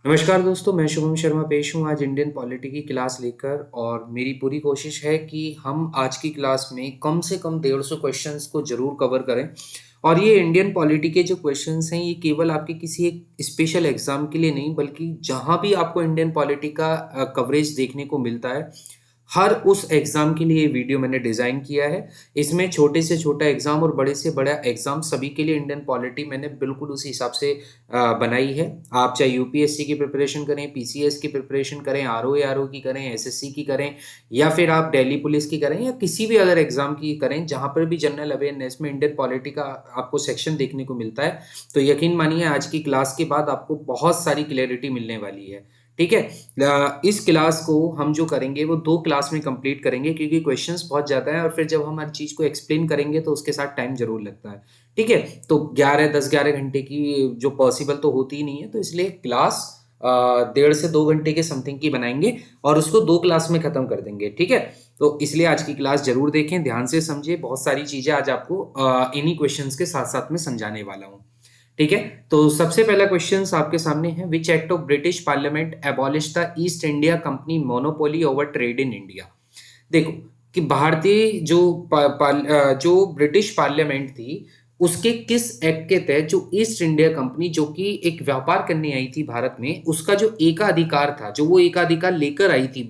नमस्कार दोस्तों, मैं शुभम शर्मा पेश हूँ आज इंडियन पॉलिटी की क्लास लेकर। और मेरी पूरी कोशिश है कि हम आज की क्लास में कम से कम 150 क्वेश्चंस को जरूर कवर करें। और ये इंडियन पॉलिटी के जो क्वेश्चंस हैं ये केवल आपके किसी एक स्पेशल एग्जाम के लिए नहीं, बल्कि जहाँ भी आपको इंडियन पॉलिटी का कवरेज देखने को मिलता है, हर उस एग्जाम के लिए ये वीडियो मैंने डिज़ाइन किया है। इसमें छोटे से छोटा एग्जाम और बड़े से बड़ा एग्जाम सभी के लिए इंडियन पॉलिटी मैंने बिल्कुल उसी हिसाब से बनाई है। आप चाहे यूपीएससी की प्रिपरेशन करें, पीसीएस की प्रिपरेशन करें, आरओ की करें, एसएससी की करें, या फिर आप दिल्ली पुलिस की करें, या किसी भी अदर एग्जाम की करें जहां पर भी जनरल अवेयरनेस में इंडियन पॉलिटी का आपको सेक्शन देखने को मिलता है, तो यकीन मानिए आज की क्लास के बाद आपको बहुत सारी क्लैरिटी मिलने वाली है। ठीक है। इस क्लास को हम जो करेंगे वो 2 क्लास में कंप्लीट करेंगे, क्योंकि क्वेश्चंस बहुत ज़्यादा है और फिर जब हम हर चीज़ को एक्सप्लेन करेंगे तो उसके साथ टाइम जरूर लगता है। ठीक है। तो 11 10 11 घंटे की जो पॉसिबल तो होती ही नहीं है, तो इसलिए क्लास 1.5 से 2 घंटे के समथिंग की बनाएंगे और उसको 2 क्लास में खत्म कर देंगे। ठीक है। तो इसलिए आज की क्लास जरूर देखें, ध्यान से समझिए, बहुत सारी चीजें आज आपको इन्हीं क्वेश्चंस के साथ साथ में समझाने वाला हूँ। ठीक है। तो सबसे पहला क्वेश्चन आपके सामने है, which act of British parliament abolish the east India company monopoly over trade in India. देखो कि भारतीय जो ब्रिटिश पार्लियामेंट थी, उसके किस एक्ट के तहत जो ईस्ट इंडिया कंपनी जो कि एक व्यापार करने आई थी भारत में, उसका जो एकाधिकार था, जो वो एकाधिकार लेकर आई थी,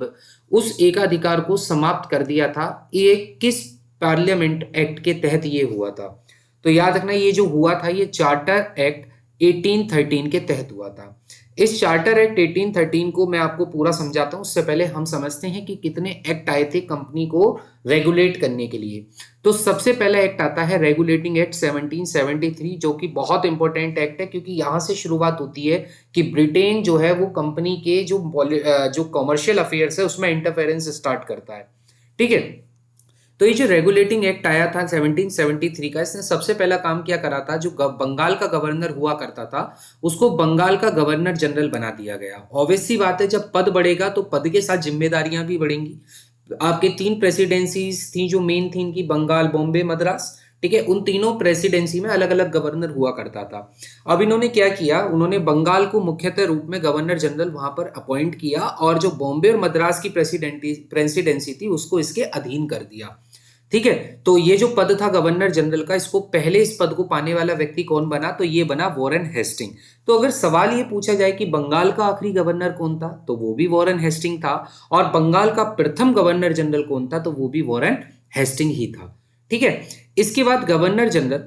उस एकाधिकार को समाप्त कर दिया था, ये किस पार्लियामेंट एक्ट के तहत ये हुआ था? तो याद रखना, ये जो हुआ था ये चार्टर एक्ट 1813 के तहत हुआ था। इस चार्टर एक्ट 1813 को मैं आपको पूरा समझाता हूं, उससे पहले हम समझते हैं कि कितने एक्ट आए थे कंपनी को रेगुलेट करने के लिए। तो सबसे पहला एक्ट आता है रेगुलेटिंग एक्ट 1773, जो कि बहुत इंपॉर्टेंट एक्ट है, क्योंकि यहां से शुरुआत होती है कि ब्रिटेन जो है वो कंपनी के जो कॉमर्शियल अफेयर्स है उसमें इंटरफेरेंस स्टार्ट करता है। ठीक है। तो ये जो रेगुलेटिंग एक्ट आया था 1773 का, इसने सबसे पहला काम क्या करा था, जो बंगाल का गवर्नर हुआ करता था उसको बंगाल का गवर्नर जनरल बना दिया गया। ऑब्वियस सी बात है, जब पद बढ़ेगा तो पद के साथ जिम्मेदारियां भी बढ़ेंगी। आपके 3 प्रेसिडेंसीज थी जो मेन थी इनकी, बंगाल, बॉम्बे, मद्रास। ठीक है। उन तीनों प्रेसिडेंसी में अलग अलग गवर्नर हुआ करता था। अब इन्होंने क्या किया, उन्होंने बंगाल को मुख्यतः रूप में गवर्नर जनरल वहां पर अपॉइंट किया, और जो बॉम्बे और मद्रास की प्रेसिडेंसी थी उसको इसके अधीन कर दिया। ठीक है। तो ये जो पद था गवर्नर जनरल का, इसको पहले इस पद को पाने वाला व्यक्ति कौन बना, तो ये बना वॉरेन हेस्टिंग। तो अगर सवाल ये पूछा जाए कि बंगाल का आखिरी गवर्नर कौन था, तो वो भी वॉरेन हेस्टिंग था। और बंगाल का प्रथम गवर्नर जनरल कौन था, तो वो भी वॉरेन हेस्टिंग ही था। ठीक है। इसके बाद गवर्नर जनरल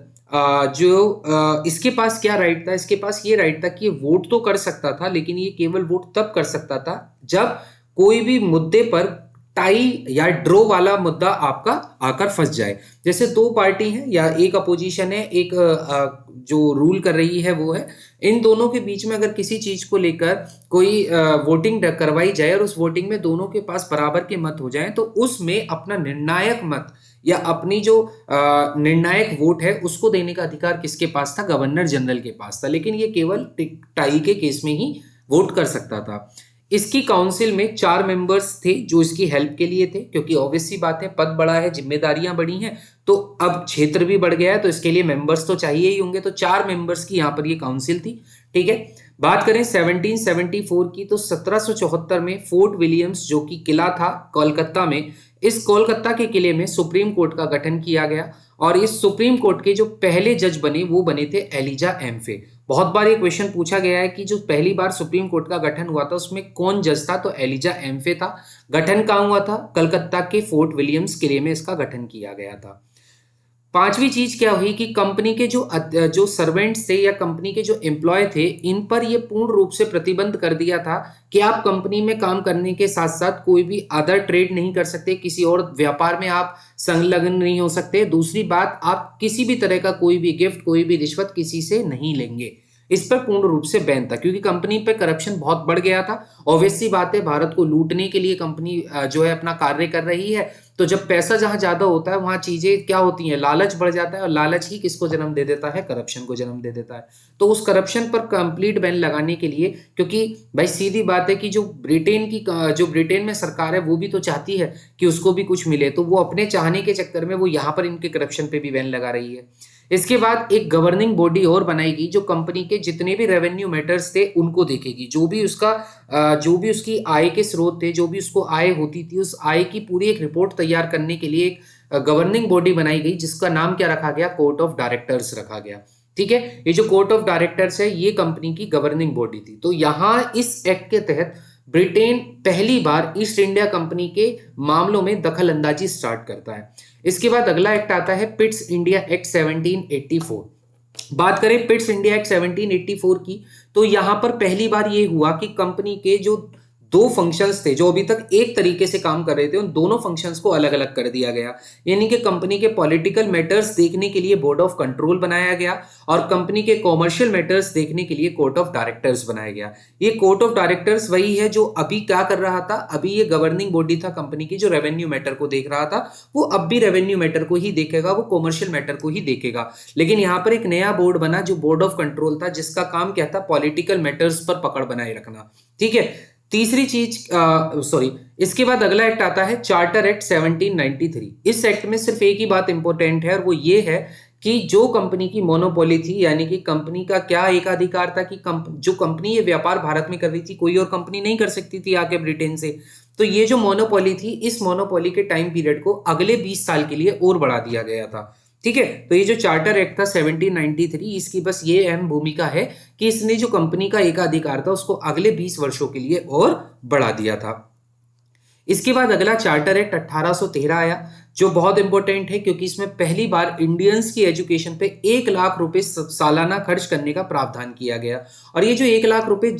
इसके पास क्या राइट था, इसके पास ये राइट था कि ये वोट तो कर सकता था, लेकिन ये केवल वोट तब कर सकता था जब कोई भी मुद्दे पर टाई या ड्रॉ वाला मुद्दा आपका आकर फंस जाए। जैसे 2 पार्टी हैं या एक अपोजिशन है, एक जो रूल कर रही है वो है, इन दोनों के बीच में अगर किसी चीज को लेकर कोई वोटिंग करवाई जाए और उस वोटिंग में दोनों के पास बराबर के मत हो जाएं, तो उसमें अपना निर्णायक मत या अपनी जो निर्णायक वोट है उसको देने का अधिकार किसके पास था, गवर्नर जनरल के पास था। लेकिन ये केवल टाई के केस में ही वोट कर सकता था। इसकी काउंसिल में 4 मेंबर्स थे जो इसकी हेल्प के लिए थे, क्योंकि ऑब्वियस सी बात है, पद बढ़ा है, जिम्मेदारियां बढ़ी हैं, तो अब क्षेत्र भी बढ़ गया है, तो इसके लिए मेंबर्स तो चाहिए ही होंगे। तो 4 मेंबर्स की यहां पर ये काउंसिल थी। ठीक है। बात करें 1774 की, तो 1774 में फोर्ट विलियम्स जो कि किला था कोलकाता में, इस कोलकाता के किले में सुप्रीम कोर्ट का गठन किया गया। और इस सुप्रीम कोर्ट के जो पहले जज बने वो बने थे एलिजा एम्फे। बहुत बार ये क्वेश्चन पूछा गया है कि जो पहली बार सुप्रीम कोर्ट का गठन हुआ था उसमें कौन जज था, तो एलिजा एम्फे था। गठन कहाँ हुआ था, कलकत्ता के फोर्ट विलियम्स किले में इसका गठन किया गया था। पांचवी चीज क्या हुई कि कंपनी के जो सर्वेंट्स थे या कंपनी के जो एम्प्लॉय थे, इन पर यह पूर्ण रूप से प्रतिबंध कर दिया था कि आप कंपनी में काम करने के साथ साथ कोई भी अदर ट्रेड नहीं कर सकते, किसी और व्यापार में आप संलग्न नहीं हो सकते। दूसरी बात, आप किसी भी तरह का कोई भी गिफ्ट, कोई भी रिश्वत किसी से नहीं लेंगे। इस पर पूर्ण रूप से बैन था, क्योंकि कंपनी पे करप्शन बहुत बढ़ गया था। ऑब्वियस सी बात है, भारत को लूटने के लिए कंपनी जो है अपना कार्य कर रही है। तो जब पैसा जहां ज्यादा होता है वहां चीजें क्या होती हैं, लालच बढ़ जाता है, और लालच ही किसको जन्म दे देता है, करप्शन को जन्म दे देता है। तो उस करप्शन पर कंप्लीट बैन लगाने के लिए, क्योंकि भाई सीधी बात है कि जो ब्रिटेन में सरकार है वो भी तो चाहती है कि उसको भी कुछ मिले, तो वो अपने चाहने के चक्कर में वो यहाँ पर इनके करप्शन पे भी बैन लगा रही है। इसके बाद एक गवर्निंग बॉडी और बनाएगी जो कंपनी के जितने भी रेवेन्यू मैटर्स थे उनको देखेगी, जो भी उसकी आय के स्रोत थे, जो भी उसको आय होती थी, उस आय की पूरी एक रिपोर्ट तैयार करने के लिए एक गवर्निंग बॉडी बनाई गई जिसका नाम क्या रखा गया, कोर्ट ऑफ डायरेक्टर्स रखा गया। ठीक है, ये जो कोर्ट ऑफ डायरेक्टर्स है ये कंपनी की गवर्निंग बॉडी थी। तो यहां इस एक्ट के तहत ब्रिटेन पहली बार ईस्ट इंडिया कंपनी के मामलों में दखल अंदाजी स्टार्ट करता है। इसके बाद अगला एक्ट आता है पिट्स इंडिया एक्ट 1784। बात करें पिट्स इंडिया एक्ट 1784 की, तो यहां पर पहली बार ये हुआ कि कंपनी के जो दो फंक्शंस थे जो अभी तक एक तरीके से काम कर रहे थे, उन दोनों फंक्शंस को अलग अलग कर दिया गया। यानी कि कंपनी के पॉलिटिकल मैटर्स देखने के लिए बोर्ड ऑफ कंट्रोल बनाया गया और कंपनी के कॉमर्शियल मैटर्स देखने के लिए कोर्ट ऑफ डायरेक्टर्स बनाया गया। ये कोर्ट ऑफ डायरेक्टर्स वही है जो अभी क्या कर रहा था, अभी ये गवर्निंग बॉडी था कंपनी की जो रेवेन्यू मैटर को देख रहा था, वो अब भी रेवेन्यू मैटर को ही देखेगा, वो कॉमर्शियल मैटर को ही देखेगा। लेकिन यहां पर एक नया बोर्ड बना जो बोर्ड ऑफ कंट्रोल था, जिसका काम क्या था, पॉलिटिकल मैटर्स पर पकड़ बनाए रखना। ठीक है, तीसरी चीज सॉरी इसके बाद अगला एक्ट आता है चार्टर एक्ट 1793। इस एक्ट में सिर्फ एक ही बात इंपॉर्टेंट है और वो ये है कि जो कंपनी की मोनोपोली थी, यानी कि कंपनी का क्या एकाधिकार था कि जो कंपनी ये व्यापार भारत में कर रही थी कोई और कंपनी नहीं कर सकती थी आके ब्रिटेन से। तो ये जो मोनोपोली थी, इस मोनोपोली के टाइम पीरियड को अगले 20 साल के लिए और बढ़ा दिया गया था। ठीक है, तो ये जो चार्टर एक्ट था 1793, इसकी बस ये अहम भूमिका है कि इसने जो कंपनी का एकाधिकार था उसको अगले 20 वर्षों के लिए और बढ़ा दिया था। इसके बाद अगला चार्टर एक्ट 1813 आया जो बहुत इंपॉर्टेंट है क्योंकि इसमें पहली बार इंडियंस की एजुकेशन पे 1 लाख रुपए सालाना खर्च करने का प्रावधान किया गया। और ये जो 1 लाख रुपए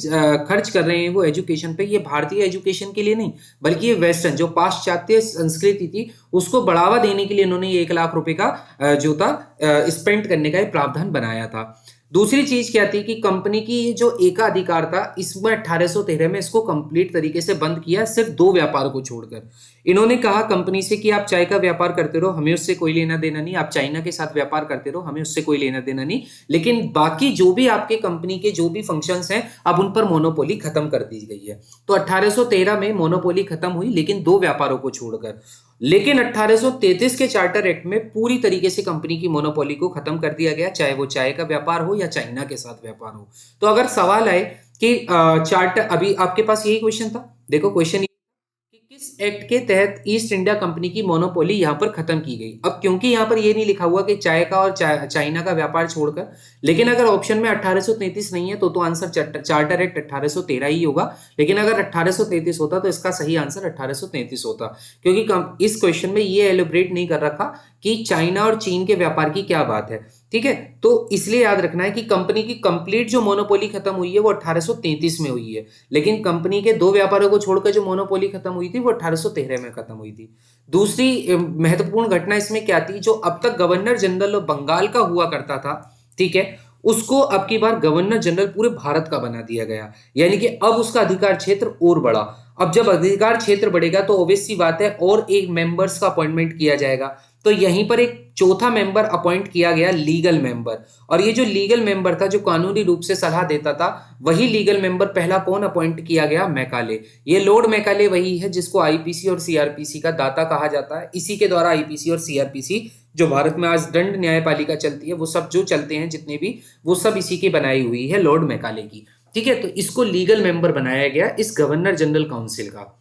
खर्च कर रहे हैं वो एजुकेशन पे, ये भारतीय एजुकेशन के लिए नहीं बल्कि ये वेस्टर्न जो पाश्चात्य संस्कृति थी उसको बढ़ावा देने के लिए इन्होंने ये 1 लाख रुपए का जो था स्पेंड करने का प्रावधान बनाया था। दूसरी चीज क्या थी कि कंपनी की जो एकाधिकार था इसमें 1813 में इसको कंप्लीट तरीके से बंद किया, सिर्फ 2 व्यापार को छोड़कर। इन्होंने कहा कंपनी से कि आप चाय का व्यापार करते रहो, हमें उससे कोई लेना देना नहीं, आप चाइना के साथ व्यापार करते रहो, हमें उससे कोई लेना देना नहीं, लेकिन बाकी जो भी आपके कंपनी के जो भी फंक्शंस हैं अब उन पर मोनोपोली खत्म कर दी गई है। तो 1813 में मोनोपोली खत्म हुई लेकिन 2 व्यापारों को छोड़कर। लेकिन 1833 के चार्टर एक्ट में पूरी तरीके से कंपनी की मोनोपोली को खत्म कर दिया गया, चाहे वो चाय का व्यापार हो या चाइना के साथ व्यापार हो। तो अगर सवाल आए कि चार्टर, अभी आपके पास यही क्वेश्चन था, देखो क्वेश्चन कि किस एक्ट के तहत ईस्ट इंडिया कंपनी की मोनोपोली यहां पर खत्म की गई। अब क्योंकि यहां पर ये नहीं लिखा हुआ कि चाय का और चाइना का व्यापार छोड़कर, लेकिन अगर ऑप्शन में 1833 नहीं है तो आंसर चार्टर एक्ट 1813 ही होगा। लेकिन अगर 1833 होता तो इसका सही आंसर 1833 होता, क्योंकि इस क्वेश्चन में ये एलिब्रेट नहीं कर रखा कि चाइना और चीन के व्यापार की क्या बात है। ठीक है, तो इसलिए याद रखना है कि कंपनी की कंप्लीट जो मोनोपोली खत्म हुई है वो 1833 में हुई है, लेकिन कंपनी के 2 व्यापारों को छोड़कर जो मोनोपोली खत्म हुई थी वो 1813 में खत्म हुई थी। दूसरी महत्वपूर्ण घटना इसमें क्या थी, जो अब तक गवर्नर जनरल ऑफ बंगाल का हुआ करता था, ठीक है, उसको अब की बार गवर्नर जनरल पूरे भारत का बना दिया गया। यानी कि अब उसका अधिकार क्षेत्र और बढ़ा। अब जब अधिकार क्षेत्र बढ़ेगा तो ऑब्वियस सी बात है और एक मेंबर्स का अपॉइंटमेंट किया जाएगा। तो यहीं पर एक चौथा मेंबर अपॉइंट किया गया, लीगल मेंबर। और ये जो लीगल मेंबर था जो कानूनी रूप से सलाह देता था, वही लीगल मेंबर पहला कौन अपॉइंट किया गया, मैकाले। ये लॉर्ड मैकाले वही है जिसको आईपीसी और सीआरपीसी का दाता कहा जाता है। इसी के द्वारा आईपीसी और सीआरपीसी जो भारत में आज दंड न्यायपालिका चलती है, वो सब जो चलते हैं जितने भी, वो सब इसी की बनाई हुई है, लॉर्ड मैकाले की। ठीक है, तो इसको लीगल मेंबर बनाया गया इस गवर्नर जनरल काउंसिल का।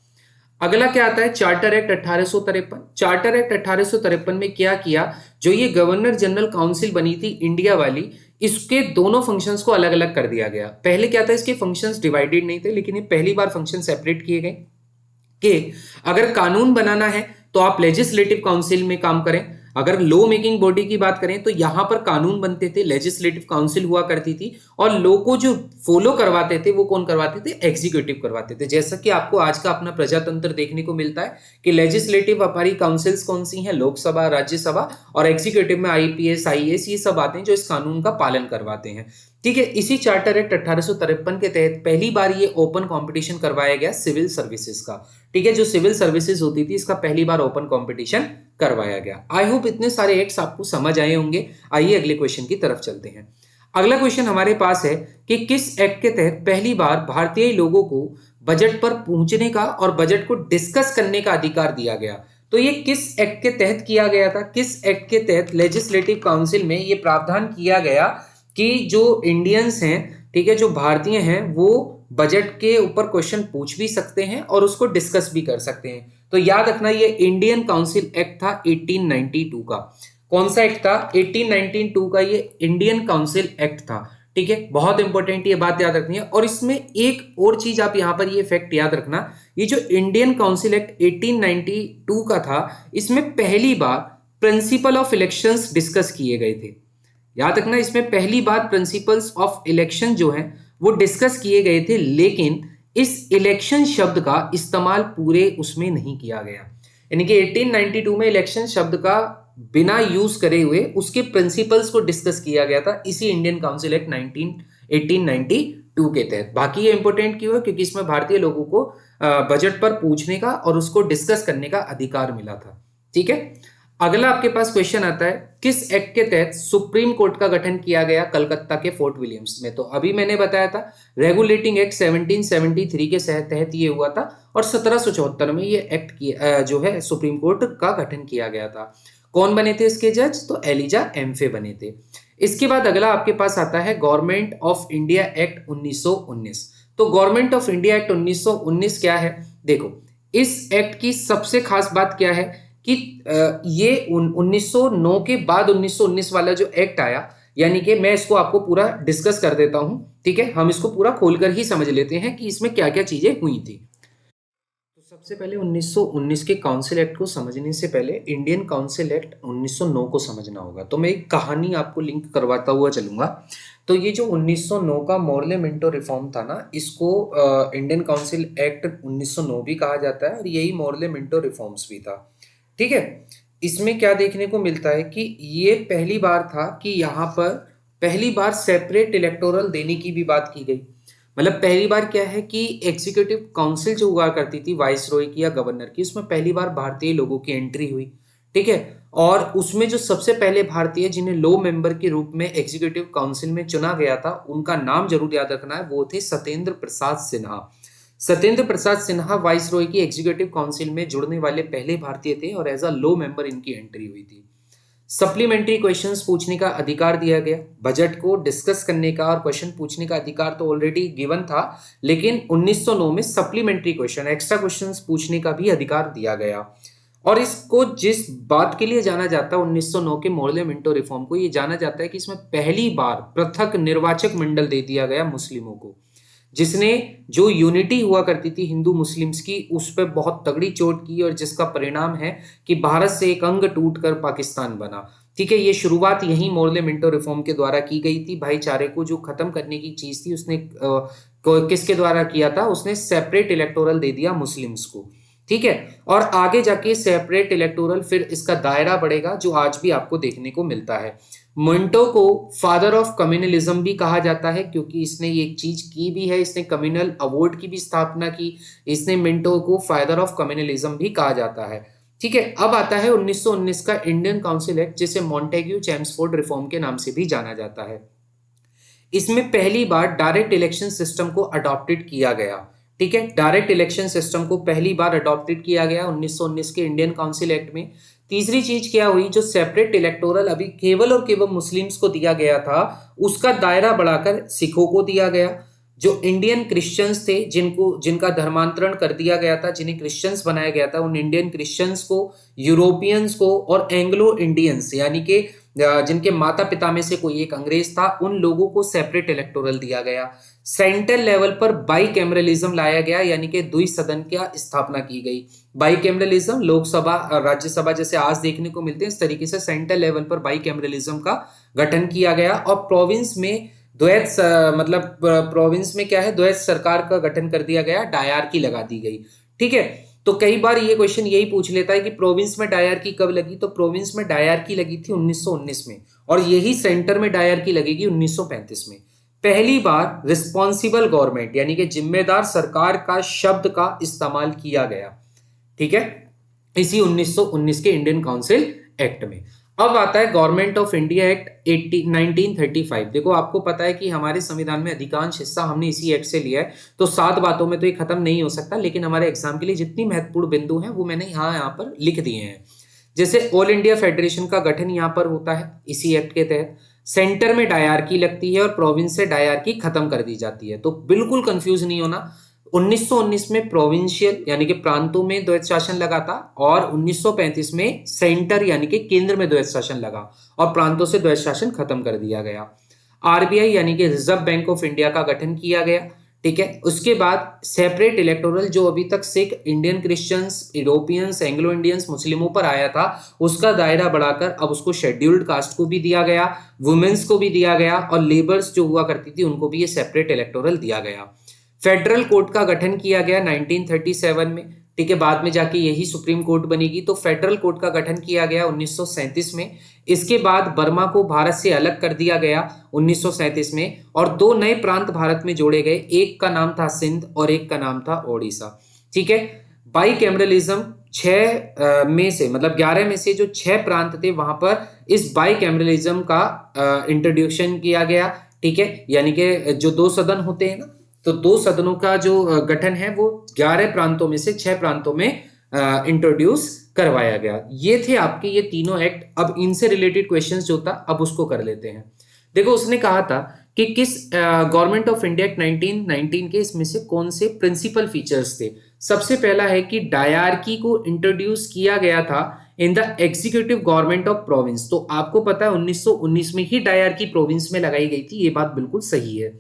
अगला क्या आता है, चार्टर एक्ट 1853। चार्टर एक्ट 1853 में क्या किया, जो ये गवर्नर जनरल काउंसिल बनी थी इंडिया वाली, इसके दोनों फंक्शंस को अलग अलग कर दिया गया। पहले क्या था, इसके फंक्शंस डिवाइडेड नहीं थे, लेकिन ये पहली बार फंक्शन सेपरेट किए गए कि अगर कानून बनाना है तो आप लेजिस्लेटिव काउंसिल में काम करें। अगर लॉ मेकिंग बॉडी की बात करें तो यहां पर कानून बनते थे, लेजिस्लेटिव काउंसिल हुआ करती थी, और लॉ को जो फॉलो करवाते थे वो कौन करवाते थे, एग्जीक्यूटिव करवाते थे। जैसा कि आपको आज का अपना प्रजातंत्र देखने को मिलता है कि लेजिस्लेटिव हमारी काउंसिल्स कौन सी हैं, लोकसभा, राज्यसभा, और एग्जीक्यूटिव में आईपीएस, आईएएस, ये सब आते हैं जो इस कानून का पालन करवाते हैं। ठीक है, इसी चार्टर एक्ट 1853 के तहत पहली बार ये ओपन कंपटीशन करवाया गया सिविल सर्विसेज का। ठीक है, जो सिविल सर्विसेज होती थी इसका पहली बार ओपन कंपटीशन करवाया गया। आई होप इतने सारे एक्ट्स आपको समझ आए होंगे। आइए अगले क्वेश्चन की तरफ चलते हैं। अगला क्वेश्चन हमारे पास है कि किस एक्ट के तहत पहली बार भारतीय लोगों को बजट पर पहुंचने का और बजट को डिस्कस करने का अधिकार दिया गया। तो ये किस एक्ट के तहत किया गया था? किस एक्ट के तहत लेजिस्लेटिव काउंसिल में ये प्रावधान किया गया कि जो इंडियंस हैं, ठीक है, जो भारतीय हैं, वो बजट के ऊपर क्वेश्चन पूछ भी सकते हैं और उसको डिस्कस भी कर सकते हैं। तो याद रखना, ये इंडियन काउंसिल एक्ट था 1892 का। कौन सा एक्ट था? 1892 का ये इंडियन काउंसिल एक्ट था। ठीक है, बहुत इंपॉर्टेंट ये बात याद रखनी है। और इसमें एक और चीज आप यहां पर ये फैक्ट याद रखना, ये जो इंडियन काउंसिल एक्ट 1892 का था, इसमें पहली बार प्रिंसिपल ऑफ इलेक्शंस डिस्कस किए गए थे। याद रखना, इसमें पहली बार प्रिंसिपल्स ऑफ इलेक्शन जो है वो डिस्कस किए गए थे, लेकिन इस इलेक्शन शब्द का इस्तेमाल पूरे उसमें नहीं किया गया। यानी कि 1892 में इलेक्शन शब्द का बिना यूज करे हुए उसके प्रिंसिपल्स को डिस्कस किया गया था इसी इंडियन काउंसिल एक्ट 1892 के तहत। बाकी ये इंपॉर्टेंट क्यों है? क्योंकि इसमें भारतीय लोगों को बजट पर पूछने का और उसको डिस्कस करने का अधिकार मिला था। ठीक है, अगला आपके पास क्वेश्चन आता है, किस एक्ट के तहत सुप्रीम कोर्ट का गठन किया गया कलकत्ता के फोर्ट विलियम्स में? तो अभी मैंने बताया था रेगुलेटिंग एक्ट 1773 के तहत ये हुआ था और 1774 में ये एक्ट जो है सुप्रीम कोर्ट का गठन किया गया था। कौन बने थे इसके जज? तो एलिजा एम्फे बने थे। इसके बाद अगला आपके पास आता है गवर्नमेंट ऑफ इंडिया एक्ट 1919। तो गवर्नमेंट ऑफ इंडिया एक्ट 1919 क्या है? देखो, इस एक्ट की सबसे खास बात क्या है कि ये 1909 के बाद 1919 वाला जो एक्ट आया, यानी कि मैं इसको आपको पूरा डिस्कस कर देता हूं। ठीक है, हम इसको पूरा खोलकर ही समझ लेते हैं कि इसमें क्या क्या चीजें हुई थी। तो सबसे पहले 1919 के काउंसिल एक्ट को समझने से पहले इंडियन काउंसिल एक्ट 1909 को समझना होगा। तो मैं एक कहानी आपको लिंक करवाता हुआ चलूंगा। तो ये जो 1909 का मोर्ले मिंटो रिफॉर्म था ना, इसको इंडियन काउंसिल एक्ट 1909 भी कहा जाता है और यही मोर्ले मिंटो रिफॉर्म्स भी था। ठीक है, इसमें क्या देखने को मिलता है कि ये पहली बार था कि यहाँ पर पहली बार सेपरेट इलेक्टोरल देने की भी बात की गई। मतलब पहली बार क्या है कि एग्जीक्यूटिव काउंसिल जो हुआ करती थी वाइस रॉय की या गवर्नर की, उसमें पहली बार भारतीय लोगों की एंट्री हुई। ठीक है, और उसमें जो सबसे पहले भारतीय जिन्हें लो मेंबर के रूप में एग्जीक्यूटिव काउंसिल में चुना गया था, उनका नाम जरूर याद रखना है, वो थे सत्येंद्र प्रसाद सिन्हा। सत्येंद्र प्रसाद सिन्हा वाइस रॉय की एग्जीक्यूटिव काउंसिल में जुड़ने वाले पहले भारतीय थे और एज अ लो मेंबर इनकी एंट्री हुई थी। सप्लीमेंट्री क्वेश्चंस पूछने का अधिकार दिया गया, बजट को डिस्कस करने का और क्वेश्चन पूछने का अधिकार तो ऑलरेडी गिवन था, लेकिन 1909 में सप्लीमेंट्री क्वेश्चन, एक्स्ट्रा क्वेश्चंस पूछने का भी अधिकार दिया गया। और इसको जिस बात के लिए जाना जाता है 1909 के मोर्ले मिंटो रिफॉर्म को, ये जाना जाता है कि इसमें पहली बार पृथक निर्वाचक मंडल दे दिया गया मुस्लिमों को, जिसने जो यूनिटी हुआ करती थी हिंदू मुस्लिम्स की, उस पर बहुत तगड़ी चोट की और जिसका परिणाम है कि भारत से एक अंग टूटकर पाकिस्तान बना। ठीक है, ये शुरुआत यही मोर्ले मिंटो रिफॉर्म के द्वारा की गई थी। भाईचारे को जो खत्म करने की चीज थी उसने किसके द्वारा किया था? उसने सेपरेट इलेक्टोरल दे दिया मुस्लिम्स को। ठीक है, और आगे जाके सेपरेट इलेक्टोरल फिर इसका दायरा बढ़ेगा जो आज भी आपको देखने को मिलता है। मिंटो को फादर ऑफ कम्युनलिज्म भी कहा जाता है क्योंकि इसने ये एक चीज की भी है, इसने कम्युनल अवार्ड की भी स्थापना की। इसने मिंटो को फादर ऑफ कम्युनलिज्म भी कहा जाता है। ठीक है, अब आता है 1919 का इंडियन काउंसिल एक्ट, जिसे मॉन्टेग्यू चेम्सफोर्ड रिफॉर्म के नाम से भी जाना जाता है। इसमें पहली बार डायरेक्ट इलेक्शन सिस्टम को अडॉप्टेड किया गया। ठीक है, डायरेक्ट इलेक्शन सिस्टम को पहली बार अडॉप्टेड किया गया 1919 के इंडियन काउंसिल एक्ट में। तीसरी चीज क्या हुई? जो सेपरेट इलेक्टोरल अभी केवल और केवल मुस्लिम्स को दिया गया था, उसका दायरा बढ़ाकर सिखों को दिया गया। जो इंडियन क्रिश्चियंस थे, जिनका धर्मांतरण कर दिया गया था, जिन्हें क्रिश्चियंस बनाया गया था, उन इंडियन क्रिश्चियंस को, यूरोपियंस को और एंग्लो इंडियंस यानी कि जिनके माता पिता में से कोई एक अंग्रेज था, उन लोगों को सेपरेट इलेक्टोरल दिया गया। सेंट्रल लेवल पर बाई कैमरलिज्म लाया गया, यानी कि द्विसदन की स्थापना की गई। बाई कैमरलिज्म लोकसभा राज्यसभा जैसे आज देखने को मिलते हैं, इस तरीके से सेंट्रल लेवल पर बाई कैमरलिज्म का गठन किया गया। और प्रोविंस में द्वैत मतलब प्रोविंस में क्या है, द्वैत सरकार का गठन कर दिया गया, डायरकी लगा दी गई। ठीक है, तो कई बार ये क्वेश्चन यही पूछ लेता है कि प्रोविंस में डायरकी कब लगी? तो प्रोविंस में डायरकी लगी थी 1919 में, और यही सेंटर में डायरकी लगेगी 1935 में। पहली बार रिस्पॉन्सिबल गवर्नमेंट यानी कि जिम्मेदार सरकार का शब्द का इस्तेमाल किया गया। ठीक है, इसी 1919 के इंडियन काउंसिल एक्ट में। अब आता है गवर्नमेंट ऑफ इंडिया एक्ट 1935। देखो आपको पता है कि हमारे संविधान में अधिकांश हिस्सा हमने इसी एक्ट से लिया है, तो 7 बातों में तो ये खत्म नहीं हो सकता, लेकिन हमारे एग्जाम के लिए जितनी महत्वपूर्ण बिंदु हैं वो मैंने यहाँ पर लिख दिए हैं। जैसे ऑल इंडिया फेडरेशन का गठन यहाँ पर होता है इसी एक्ट के तहत। सेंटर में डायरकी लगती है और प्रोविंस से डायरकी खत्म कर दी जाती है। तो बिल्कुल कंफ्यूज नहीं होना। 1919 में प्रोविंशियल यानी कि प्रांतों में द्वैत शासन लगा था, और 1935 में सेंटर यानी कि केंद्र में द्वैत शासन लगा और प्रांतों से द्वैत शासन खत्म कर दिया गया। आरबीआई यानी कि रिजर्व बैंक ऑफ इंडिया का गठन किया गया। ठीक है, उसके बाद सेपरेट इलेक्टोरल, जो अभी तक Sikh, Indian Christians, Europeans, Anglo Indians, मुस्लिमों पर आया था, उसका दायरा बढ़ाकर अब उसको शेड्यूल्ड कास्ट को भी दिया गया, वुमेन्स को भी दिया गया, और लेबर्स जो हुआ करती थी उनको भी ये सेपरेट इलेक्टोरल दिया गया। फेडरल कोर्ट का गठन किया गया 1937 में। ठीक है, बाद में जाके यही सुप्रीम कोर्ट बनेगी। तो फेडरल कोर्ट का गठन किया गया 1937 में। इसके बाद बर्मा को भारत से अलग कर दिया गया 1937 में, और 2 नए प्रांत भारत में जोड़े गए। एक का नाम था सिंध और एक का नाम था ओडिशा। ठीक है, बाई कैमरलिज्म 6 में से, मतलब 11 में से जो 6 प्रांत थे वहां पर इस बाई कैमरलिज्म का इंट्रोड्यूशन किया गया। ठीक है, यानी कि जो 2 सदन होते हैं ना, तो 2 सदनों का जो गठन है वो 11 प्रांतों में से 6 प्रांतों में इंट्रोड्यूस करवाया गया। ये थे आपके ये तीनों एक्ट। अब इनसे रिलेटेड क्वेश्चंस जो था अब उसको कर लेते हैं। देखो उसने कहा था कि किस गवर्नमेंट ऑफ इंडिया एक्ट 1919 के इसमें से कौन से प्रिंसिपल फीचर्स थे। सबसे पहला है कि डायरकी को इंट्रोड्यूस किया गया था in the executive government of province. तो आपको पता है 1919 में ही डायरकी प्रोविंस में लगाई गई थी, ये बात बिल्कुल सही है।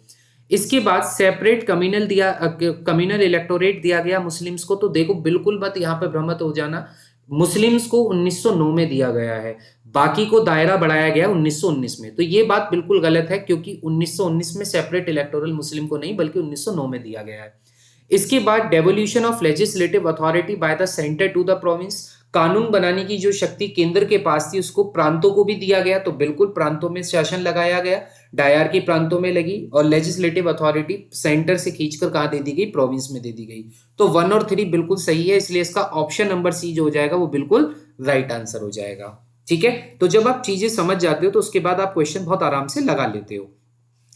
इसके बाद सेपरेट कम्युनल इलेक्टोरेट दिया गया मुस्लिम्स को। तो देखो बिल्कुल मत यहाँ पे भ्रमित हो जाना, मुस्लिम्स को 1909 में दिया गया है, बाकी को दायरा बढ़ाया गया 1919 में। तो ये बात बिल्कुल गलत है, क्योंकि 1919 में सेपरेट इलेक्टोरल मुस्लिम को नहीं बल्कि 1909 में दिया गया है। इसके बाद devolution of legislative authority by the centre to the province, कानून बनाने की जो शक्ति केंद्र के पास थी उसको प्रांतों को भी दिया गया। तो बिल्कुल प्रांतों में शासन लगाया गया, डायरकी प्रांतों में लगी, और लेजिस्लेटिव अथॉरिटी सेंटर से खींचकर कहां दे दी गई, प्रोविंस में दे दी गई। तो 1 और 3 बिल्कुल सही है, इसलिए इसका ऑप्शन नंबर सी जो हो जाएगा वो बिल्कुल राइट आंसर हो जाएगा। ठीक है, तो जब आप चीजें समझ जाते हो तो उसके बाद आप क्वेश्चन बहुत आराम से लगा लेते हो।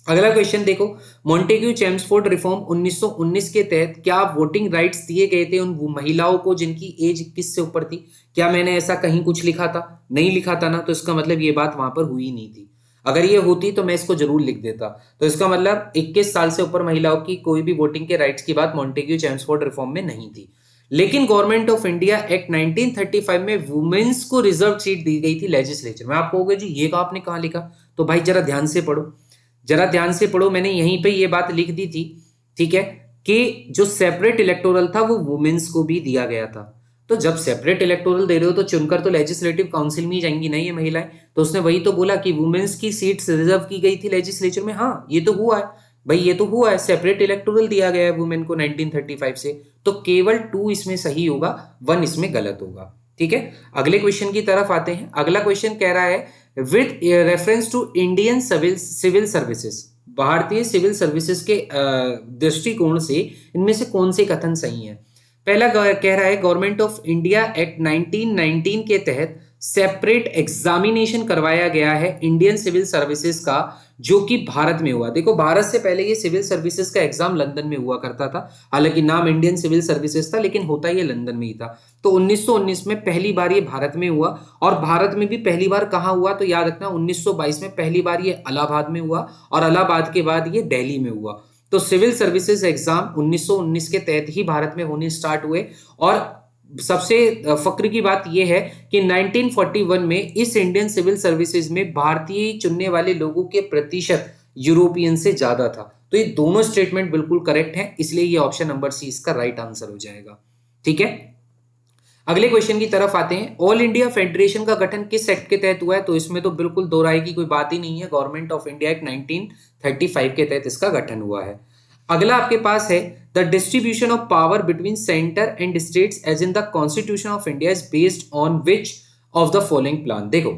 अगला क्वेश्चन देखो, मॉन्टेग्यू चेम्सफोर्ड रिफॉर्म 1919 के तहत क्या वोटिंग राइट्स दिए गए थे उन महिलाओं को जिनकी एज 21 से ऊपर थी? क्या मैंने ऐसा कहीं कुछ लिखा था? नहीं लिखा था ना, तो इसका मतलब ये बात वहां पर हुई नहीं थी। अगर ये होती तो मैं इसको जरूर लिख देता। तो इसका मतलब 21 साल से ऊपर महिलाओं की कोई भी वोटिंग के राइट्स की बात मॉन्टेग्यू चेम्सफोर्ड रिफॉर्म में नहीं थी। लेकिन गवर्नमेंट ऑफ इंडिया एक्ट 1935 में वुमेन्स को रिजर्व सीट दी गई थी लेजिस्लेचर में। आप कहोगे जी ये आपने कहाँ लिखा? तो भाई जरा ध्यान से पढ़ो, जरा ध्यान से पढ़ो, मैंने यहीं पे ये बात लिख दी थी। ठीक है, कि जो सेपरेट इलेक्टोरल था वो वुमेन्स को भी दिया गया था। तो जब सेपरेट इलेक्टोरल दे रहे हो तो चुनकर तो लेजिस्लेटिव काउंसिल में ही जाएंगी नहीं ये महिलाएं। तो उसने वही तो बोला कि वुमेन्स की सीट्स रिजर्व की गई थी लेजिस्लेचर में। हाँ ये तो हुआ है भाई, ये तो हुआ है, सेपरेट इलेक्टोरल दिया गया है वुमेन को 1935 से। तो केवल 2 इसमें सही होगा, 1 इसमें गलत होगा। ठीक है, अगले क्वेश्चन की तरफ आते हैं। अगला क्वेश्चन कह रहा है with reference to Indian civil services, भारतीय सिविल सर्विसेज के दृष्टिकोण से इनमें से कौन से कथन सही है? पहला कह रहा है गवर्नमेंट ऑफ इंडिया एक्ट 1919 के तहत सेपरेट एग्जामिनेशन करवाया गया है इंडियन सिविल सर्विसेज का, जो कि भारत में हुआ। देखो भारत से पहले ये सिविल सर्विसेज का एग्जाम लंदन में हुआ करता था, हालांकि नाम इंडियन सिविल सर्विसेज था लेकिन होता ये लंदन में ही था। तो 1919 में पहली बार ये भारत में हुआ, और भारत में भी पहली बार कहाँ हुआ तो याद रखना 1922 में पहली बार ये इलाहाबाद में हुआ, और इलाहाबाद के बाद ये दिल्ली में हुआ। तो सिविल सर्विसेज एग्जाम 1919 के तहत ही भारत में होने स्टार्ट हुए। और सबसे फक्र की बात यह है कि 1941 में इस इंडियन सिविल सर्विसेज में भारतीय चुनने वाले लोगों के प्रतिशत यूरोपियन से ज्यादा था। तो ये दोनों स्टेटमेंट बिल्कुल करेक्ट है, इसलिए ये ऑप्शन नंबर सी इसका राइट आंसर हो जाएगा। ठीक है, अगले क्वेश्चन की तरफ आते हैं। ऑल इंडिया फेडरेशन का गठन किस एक्ट के तहत हुआ है? तो इसमें तो बिल्कुल दो राय की कोई बात ही नहीं है, गवर्नमेंट ऑफ इंडिया एक्ट 1935 के तहत इसका गठन हुआ है। अगला आपके पास है the distribution of power between centre and states as in the constitution of India is based on which of the following plan. देखो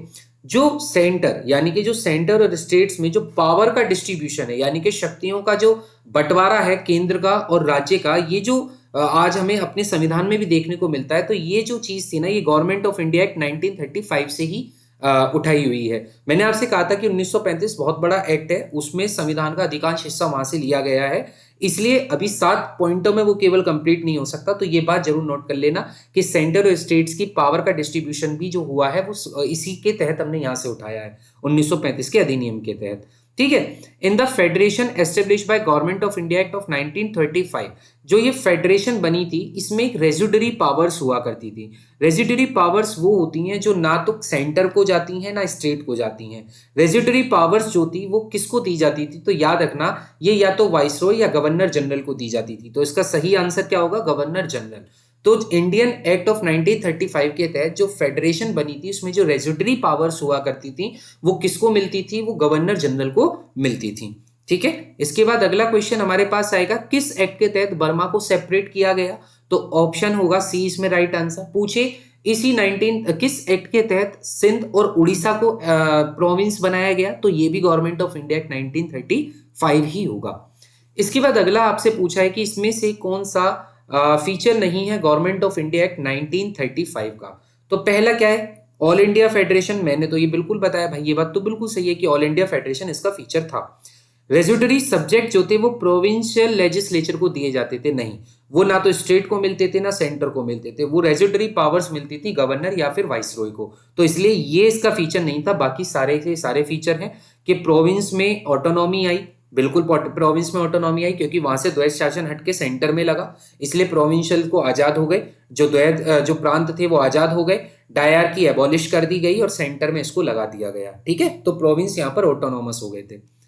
जो सेंटर यानी कि जो सेंटर और स्टेट्स में जो पावर का डिस्ट्रीब्यूशन है, यानी कि शक्तियों का जो बंटवारा है केंद्र का और राज्य का, ये जो आज हमें अपने संविधान में भी देखने को मिलता है। तो ये जो चीज थी ना, ये गवर्नमेंट ऑफ इंडिया एक्ट 1935 से ही उठाई हुई है। मैंने आपसे कहा था कि 1935 बहुत बड़ा एक्ट है, उसमें संविधान का अधिकांश हिस्सा वहां से लिया गया है, इसलिए अभी 7 पॉइंटों में वो केवल कंप्लीट नहीं हो सकता। तो ये बात जरूर नोट कर लेना कि सेंटर और स्टेट्स की पावर का डिस्ट्रीब्यूशन भी जो हुआ है वो इसी के तहत हमने यहां से उठाया है, 1935 के अधिनियम के तहत। ठीक है। In the federation establish by government of India act of 1935, जो ये फेडरेशन बनी थी इसमें एक रेजिडरी पावर्स हुआ करती थी। रेजिडरी पावर्स वो होती हैं जो ना तो सेंटर को जाती हैं ना स्टेट को जाती हैं। रेजिडरी पावर्स जो थी वो किसको दी जाती थी, तो याद रखना ये या तो वाइसरॉय या गवर्नर जनरल को दी जाती थी। तो इसका सही आंसर क्या होगा, गवर्नर जनरल। तो इंडियन एक्ट ऑफ 1935 के तहत जो फेडरेशन बनी थी उसमें जो रेजिडरी पावर्स हुआ करती थी वो किसको मिलती थी, वो गवर्नर जनरल को मिलती थी। ठीक है। इसके बाद अगला क्वेश्चन हमारे पास आएगा, किस एक्ट के तहत बर्मा को सेपरेट किया गया, तो ऑप्शन होगा सी इसमें राइट आंसर। पूछे इसी 19 किस एक्ट के तहत सिंध और उड़ीसा को प्रोविंस बनाया गया, तो ये भी गवर्नमेंट ऑफ इंडिया एक्ट 1935 ही होगा। इसके बाद अगला आपसे पूछा है कि इसमें से कौन सा फीचर नहीं है गवर्नमेंट ऑफ इंडिया एक्ट 1935 का। तो पहला क्या है, ऑल इंडिया फेडरेशन। मैंने तो ये बिल्कुल बताया भाई, ये बात तो बिल्कुल सही है कि ऑल इंडिया फेडरेशन इसका फीचर था। रेजिडरी सब्जेक्ट जो थे वो प्रोविंशियल लेजिस्लेचर को दिए जाते थे, नहीं वो ना तो स्टेट को मिलते थे ना सेंटर को मिलते थे, वो रेजिडरी पावर्स मिलती थी गवर्नर या फिर वाइसरॉय को। तो इसलिए ये इसका फीचर नहीं था। बाकी सारे के सारे फीचर हैं कि प्रोविंस में ऑटोनॉमी आई, बिल्कुल प्रोविंस में ऑटोनॉमी आई क्योंकि वहां से द्वैध शासन हटके सेंटर में लगा, इसलिए प्रोविंशियल को आजाद हो गए, जो प्रांत थे वो आजाद हो गए, डायरकी एबॉलिश कर दी गई और सेंटर में इसको लगा दिया गया। ठीक है। तो प्रोविंस यहाँ पर ऑटोनॉमस हो गए थे।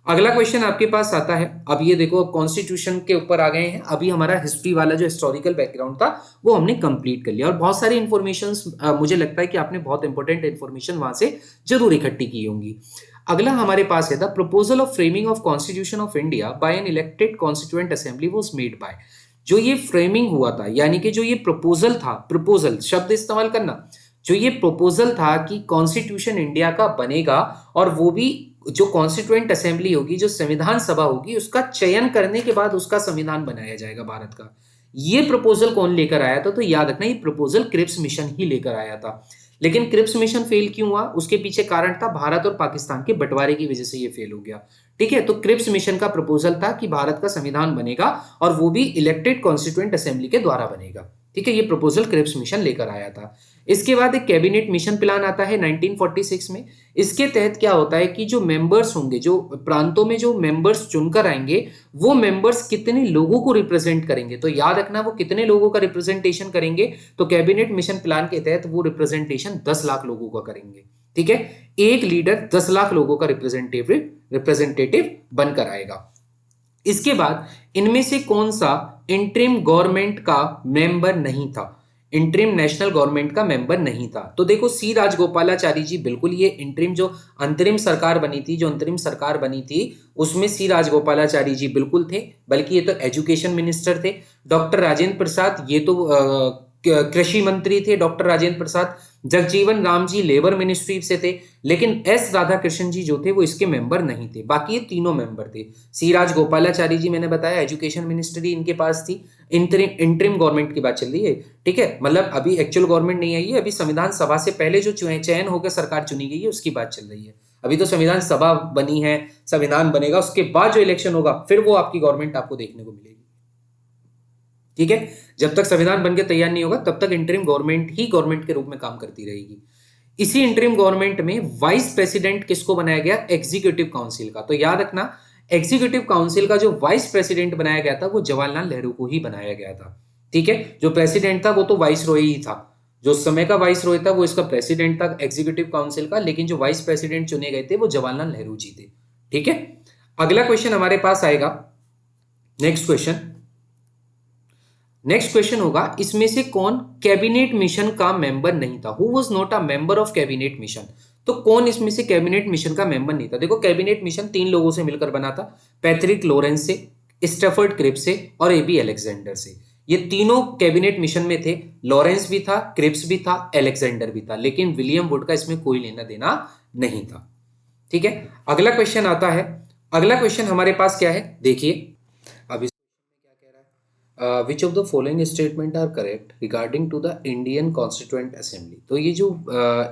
अगला क्वेश्चन आपके पास आता है, अब ये देखो कॉन्स्टिट्यूशन के ऊपर आ गए हैं। अभी हमारा हिस्ट्री वाला जो हिस्टोरिकल बैकग्राउंड था वो हमने कंप्लीट कर लिया और बहुत सारी इंफॉर्मेशन मुझे लगता है कि आपने बहुत इंपॉर्टेंट इंफॉर्मेशन वहां से जरूर इकट्ठी की होंगी। अगला हमारे पास है the proposal of framing of constitution of India by an elected constituent assembly was made by. जो ये फ्रेमिंग हुआ था यानी कि जो ये प्रपोजल था, प्रपोजल शब्द इस्तेमाल करना, जो ये प्रपोजल था कि कॉन्स्टिट्यूशन इंडिया का बनेगा और वो भी जो कॉन्स्टिट्यूएंट असेंबली होगी, जो संविधान सभा होगी, उसका चयन करने के बाद उसका संविधान बनाया जाएगा भारत का। ये प्रपोजल कौन लेकर आया था, तो याद रखना ये प्रपोजल क्रिप्स मिशन ही लेकर आया था। लेकिन क्रिप्स मिशन फेल क्यों हुआ, उसके पीछे कारण था भारत और पाकिस्तान के बंटवारे की वजह से ये फेल हो गया। ठीक है। तो क्रिप्स मिशन का प्रपोजल था कि भारत का संविधान बनेगा और वो भी इलेक्टेड कॉन्स्टिट्यूएंट असेंबली के द्वारा बनेगा। ठीक है। ये प्रपोजल क्रिप्स मिशन लेकर आया था। इसके बाद एक कैबिनेट मिशन प्लान आता है 1946 में। इसके तहत क्या होता है कि जो मेंबर्स होंगे, जो प्रांतों में जो मेंबर्स चुनकर आएंगे, वो मेंबर्स कितने लोगों को रिप्रेजेंट करेंगे, तो याद रखना वो कितने लोगों का रिप्रेजेंटेशन करेंगे, तो कैबिनेट मिशन प्लान के तहत वो रिप्रेजेंटेशन 10 लाख लोगों का करेंगे। ठीक है। एक लीडर 10 लाख लोगों का रिप्रेजेंटेटिव बनकर आएगा। इसके बाद इनमें से कौन सा इंटरिम गवर्नमेंट का मेंबर नहीं था, इंटरिम नेशनल गवर्नमेंट का मेंबर नहीं था। तो देखो सी राजगोपालाचारी जी, बिल्कुल ये इंटरिम जो अंतरिम सरकार बनी थी, जो अंतरिम सरकार बनी थी उसमें सी राजगोपालाचारी जी बिल्कुल थे, बल्कि ये तो एजुकेशन मिनिस्टर थे। डॉक्टर राजेंद्र प्रसाद ये तो कृषि मंत्री थे, doctor Rajendra Prasad. Jagjivan Ram ji labour ministry से थे, लेकिन एस राधाकृष्णन जी जो थे वो इसके मेंबर नहीं थे। बाकी ये तीनों मेंबर थे। सी राजगोपालाचारी जी मैंने बताया एजुकेशन मिनिस्ट्री इनके पास थी। इंटरिम गवर्नमेंट की बात चल रही है। ठीक है। मतलब अभी एक्चुअल गवर्नमेंट नहीं आई है, अभी संविधान सभा से पहले जो चयन होकर सरकार चुनी गई है उसकी बात चल रही है। अभी तो संविधान सभा बनी है, संविधान बनेगा, उसके बाद जो इलेक्शन होगा फिर वो आपकी गवर्नमेंट आपको देखने को मिलेगी। ठीक है। जब तक संविधान बनकर तैयार नहीं होगा तब तक इंटरिम गवर्नमेंट ही गवर्नमेंट के रूप में काम करती रहेगी। इसी इंटरिम गवर्नमेंट में वाइस प्रेसिडेंट किसको बनाया गया, एग्जीक्यूटिव काउंसिल का। तो याद रखना एग्जीक्यूटिव काउंसिल का जो वाइस प्रेसिडेंट बनाया गया था वो जवाहरलाल नेहरू को ही बनाया गया था। ठीक है। जो प्रेसिडेंट था वो तो वाइस रॉय ही था, जो उस समय का वाइस रॉय था वो इसका प्रेसिडेंट था एग्जीक्यूटिव काउंसिल का, लेकिन जो वाइस प्रेसिडेंट चुने गए थे वो जवाहरलाल नेहरू जी थे। ठीक है। अगला क्वेश्चन हमारे पास आएगा, नेक्स्ट क्वेश्चन होगा, इसमें से कौन कैबिनेट मिशन का मेंबर नहीं था, who was not a member of cabinet mission. तो कौन इसमें से कैबिनेट मिशन का मेंबर नहीं था। देखो कैबिनेट मिशन 3 लोगों से मिलकर बना था, पैट्रिक लॉरेंस से, स्टैफर्ड क्रिप्स से और एबी अलेक्जेंडर से। ये तीनों कैबिनेट मिशन में थे, लॉरेंस भी था, क्रिप्स भी था, अलेक्जेंडर भी था, लेकिन विलियम वुड का इसमें कोई लेना देना नहीं था। ठीक है। अगला क्वेश्चन आता है, अगला क्वेश्चन हमारे पास क्या है देखिए। अब which of the following statement are correct regarding to the Indian constituent assembly. तो ये जो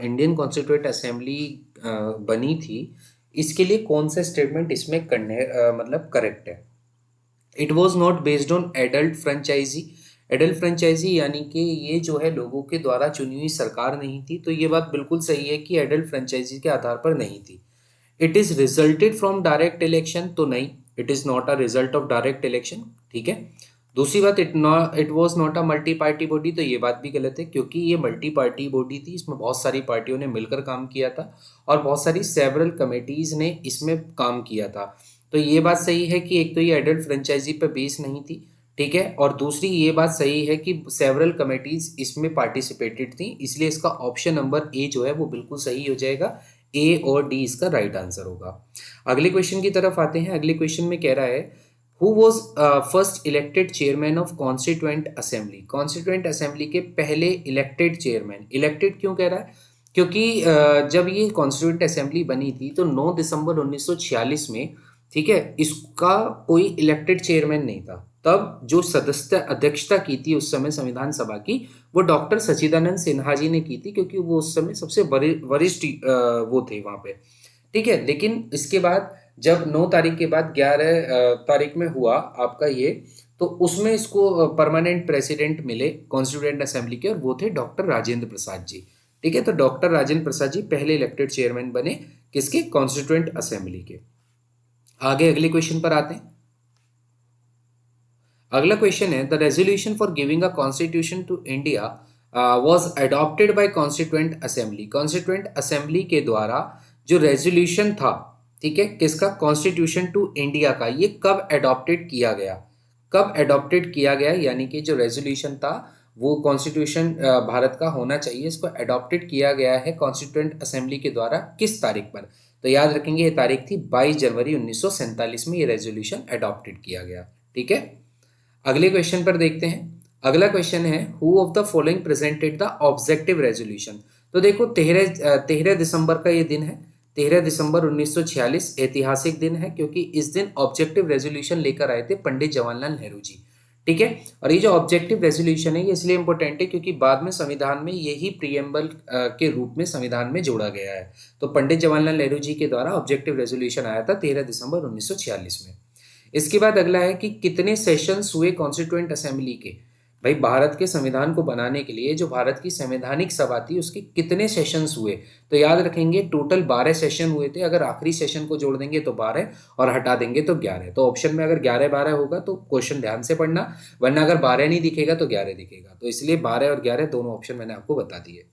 इंडियन कॉन्स्टिट्यूएंट असेंबली बनी थी, इसके लिए कौन सा स्टेटमेंट इसमें करने मतलब करेक्ट है। It was not based on adult franchise. Adult franchise यानी कि ये जो है लोगों के द्वारा चुनी हुई सरकार नहीं थी, तो ये बात बिल्कुल सही है कि एडल्ट फ्रेंचाइजी के आधार पर नहीं थी। It is resulted from direct election, तो नहीं, it is not a result of direct election. ठीक है। दूसरी बात, it was not a multi party body, तो ये बात भी गलत है क्योंकि ये मल्टी पार्टी बॉडी थी, इसमें बहुत सारी पार्टियों ने मिलकर काम किया था और बहुत सारी सेवरल कमेटीज ने इसमें काम किया था। तो ये बात सही है कि एक तो ये एडल्ट फ्रेंचाइजी पर बेस नहीं थी, ठीक है, और दूसरी ये बात सही है कि सेवरल कमेटीज इसमें पार्टिसिपेटेड थी, इसलिए इसका ऑप्शन नंबर ए जो है वो बिल्कुल सही हो जाएगा। ए और डी इसका राइट आंसर होगा। अगले क्वेश्चन की तरफ आते हैं। अगले क्वेश्चन में कह रहा है who was first elected chairman of constituent assembly. Constituent assembly के पहले इलेक्टेड चेयरमैन, इलेक्टेड क्यों कह रहा है, क्योंकि जब ये कॉन्स्टिट्यूएंट असेंबली बनी थी तो 9 दिसंबर 1946 में, ठीक है, इसका कोई इलेक्टेड चेयरमैन नहीं था। तब जो सदस्य अध्यक्षता की थी उस समय संविधान सभा की, वो डॉक्टर सच्चिदानंद सिन्हा जी ने की थी, क्योंकि वो उस समय सबसे वरिष्ठ वो थे वहां पे। ठीक है। लेकिन इसके बाद जब 9 तारीख के बाद 11 तारीख में हुआ आपका ये, तो उसमें इसको परमानेंट प्रेसिडेंट मिले कॉन्स्टिट्यूएंट असेंबली के, और वो थे डॉक्टर राजेंद्र प्रसाद जी। ठीक है। तो डॉक्टर राजेंद्र प्रसाद जी पहले इलेक्टेड चेयरमैन बने किसके, कॉन्स्टिट्यूएंट असेंबली के। आगे अगले क्वेश्चन पर आते हैं। अगला क्वेश्चन है the resolution for giving a constitution to India was adopted by constituent assembly. Constituent assembly के द्वारा जो रेजोल्यूशन था, ठीक है, किसका, कॉन्स्टिट्यूशन टू इंडिया का, ये कब अडॉप्टेड किया गया, कब अडॉप्टेड किया गया, यानी कि जो रेजोल्यूशन था वो कॉन्स्टिट्यूशन भारत का होना चाहिए, इसको अडॉप्टेड किया गया है कॉन्स्टिट्यूएंट असेंबली के द्वारा किस तारीख पर। तो याद रखेंगे ये तारीख थी 22 जनवरी 1947 में ये रेजोल्यूशन अडॉप्टेड किया गया। ठीक है। अगले क्वेश्चन पर देखते हैं। अगला क्वेश्चन है who of the following presented the objective resolution. तो देखो 13 दिसंबर का ये दिन है, 13 दिसंबर 1946 ऐतिहासिक दिन है, क्योंकि इस दिन ऑब्जेक्टिव रेजोल्यूशन लेकर आए थे पंडित जवाहरलाल नेहरू जी। ठीक है। और ये जो ऑब्जेक्टिव रेजोल्यूशन है ये इसलिए इंपॉर्टेंट है क्योंकि बाद में संविधान में यही प्रियम्बल के रूप में संविधान में जोड़ा गया है। तो पंडित जवाहरलाल नेहरू जी के द्वारा ऑब्जेक्टिव रेजोल्यूशन आया था 13 दिसंबर 1946 में। इसके बाद अगला है कि कितने सेशंस हुए कॉन्स्टिट्यूएंट असेंबली के। भाई भारत के संविधान को बनाने के लिए जो भारत की संवैधानिक सभा थी उसके कितने सेशंस हुए, तो याद रखेंगे टोटल 12 सेशन हुए थे। अगर आखिरी सेशन को जोड़ देंगे तो 12 और हटा देंगे तो 11। तो ऑप्शन में अगर 11-12 होगा तो क्वेश्चन ध्यान से पढ़ना, वरना अगर 12 नहीं दिखेगा तो 11 दिखेगा। तो इसलिए 12 और 11 दोनों ऑप्शन मैंने आपको बता दिए।